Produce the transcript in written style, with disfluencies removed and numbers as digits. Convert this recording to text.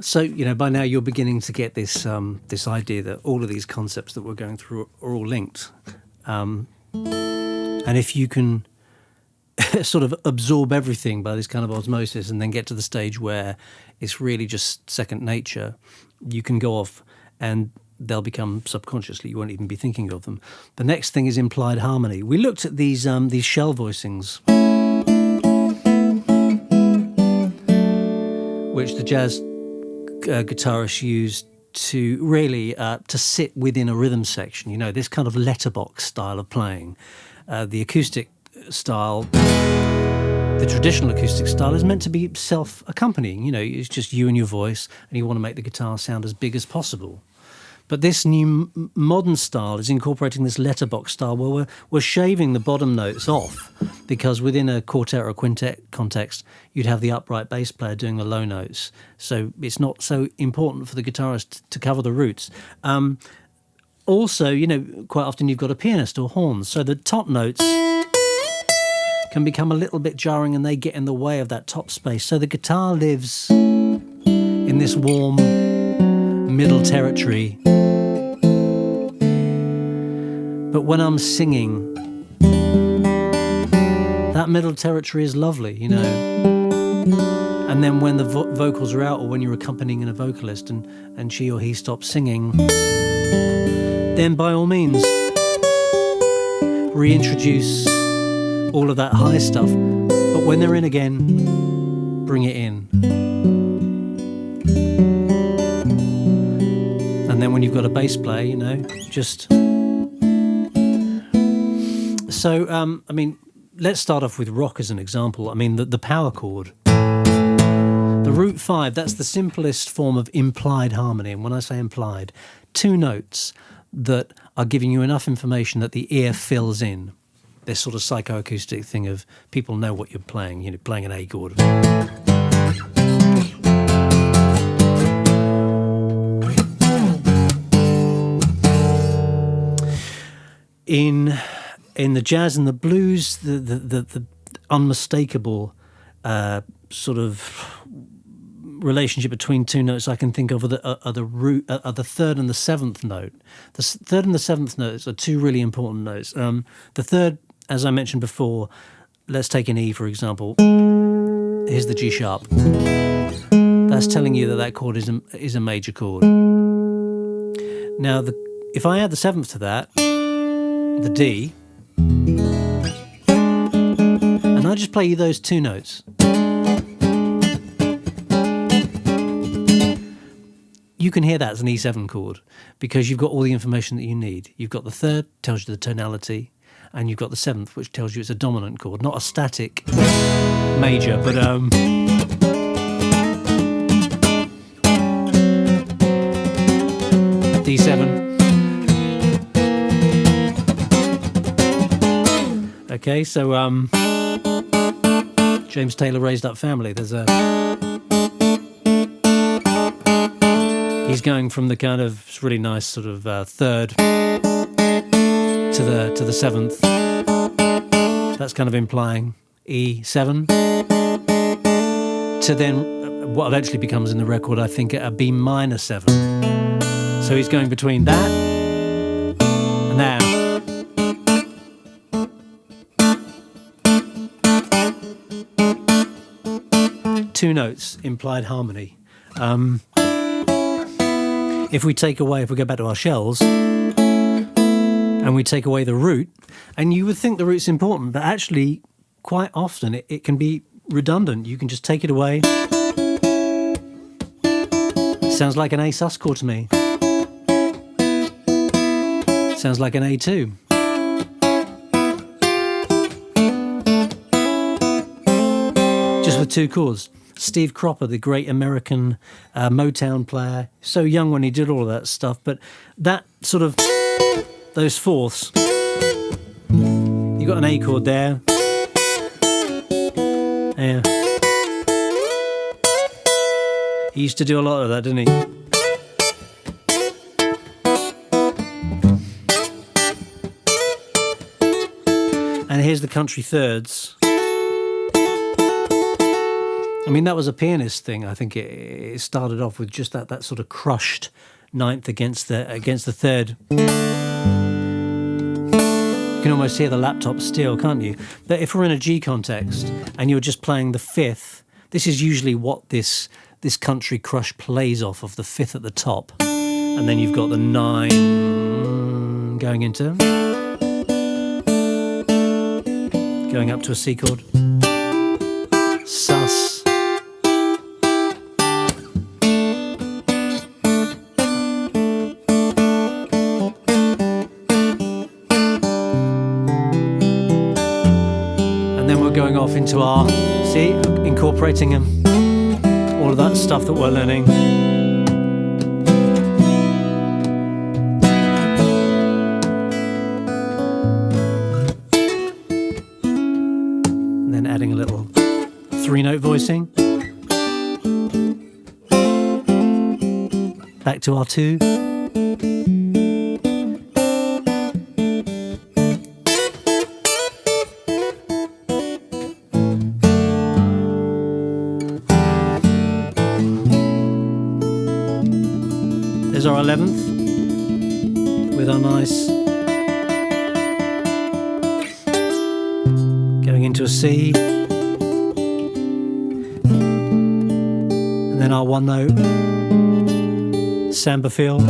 So, by now you're beginning to get this this idea that all of these concepts that we're going through are all linked. And if you can sort of absorb everything by this kind of osmosis and then get to the stage where it's really just second nature, you can go off and they'll become subconsciously, you won't even be thinking of them. The next thing is implied harmony. We looked at these shell voicings, which the jazz guitarists used to really to sit within a rhythm section, this kind of letterbox style of playing. The acoustic style, the traditional acoustic style, is meant to be self-accompanying. It's just you and your voice, and you want to make the guitar sound as big as possible. But this new modern style is incorporating this letterbox style where we're shaving the bottom notes off, because within a quartet or a quintet context, you'd have the upright bass player doing the low notes. So it's not so important for the guitarist to cover the roots. Also, quite often you've got a pianist or horns, so the top notes can become a little bit jarring and they get in the way of that top space. So the guitar lives in this warm middle territory. But when I'm singing, that middle territory is lovely, And then when the vocals are out, or when you're accompanying a vocalist and she or he stops singing, then by all means, reintroduce all of that high stuff. But when they're in again, bring it in. And then when you've got a bass player, just... So, let's start off with rock as an example. The power chord. The root 5, that's the simplest form of implied harmony. And when I say implied, 2 notes that are giving you enough information that the ear fills in. This sort of psychoacoustic thing of people know what you're playing, playing an A chord. In the jazz and the blues, the unmistakable sort of relationship between 2 notes I can think of are the third and the seventh note. The third and the seventh notes are 2 really important notes. The third, as I mentioned before, let's take an E for example. Here's the G sharp. That's telling you that chord is a major chord. Now, if I add the seventh to that, the D, and I just play you those 2 notes, you can hear that as an E7 chord, because you've got all the information that you need. You've got the third, tells you the tonality, and you've got the seventh, which tells you it's a dominant chord, not a static major, but D7. Okay, so James Taylor Raised Up Family. He's going from the kind of really nice sort of third to the seventh. That's kind of implying E7 to then what eventually becomes in the record, I think, a B minor 7. So he's going between that and that. 2 notes, implied harmony. If we go back to our shells, and we take away the root, and you would think the root's important, but actually, quite often, it can be redundant. You can just take it away. It sounds like an A sus chord to me. It sounds like an A2. Just with 2 chords. Steve Cropper, the great American Motown player, so young when he did all of that stuff, but that sort of, those fourths, you got an A chord there, yeah. He used to do a lot of that, didn't he? And here's the country thirds. I mean, that was a pianist thing. I think it started off with just that sort of crushed ninth against the third. You can almost hear the laptop still, can't you? But if we're in a G context and you're just playing the fifth, this is usually what this country crush plays off of, the fifth at the top. And then you've got the 9 going up to a C chord. Sus. And then we're going off into our, see, incorporating all of that stuff that we're learning. And then adding a little 3-note voicing. Back to R2. There's our 11th with our nice going into a C, and then our 1 note samba feel.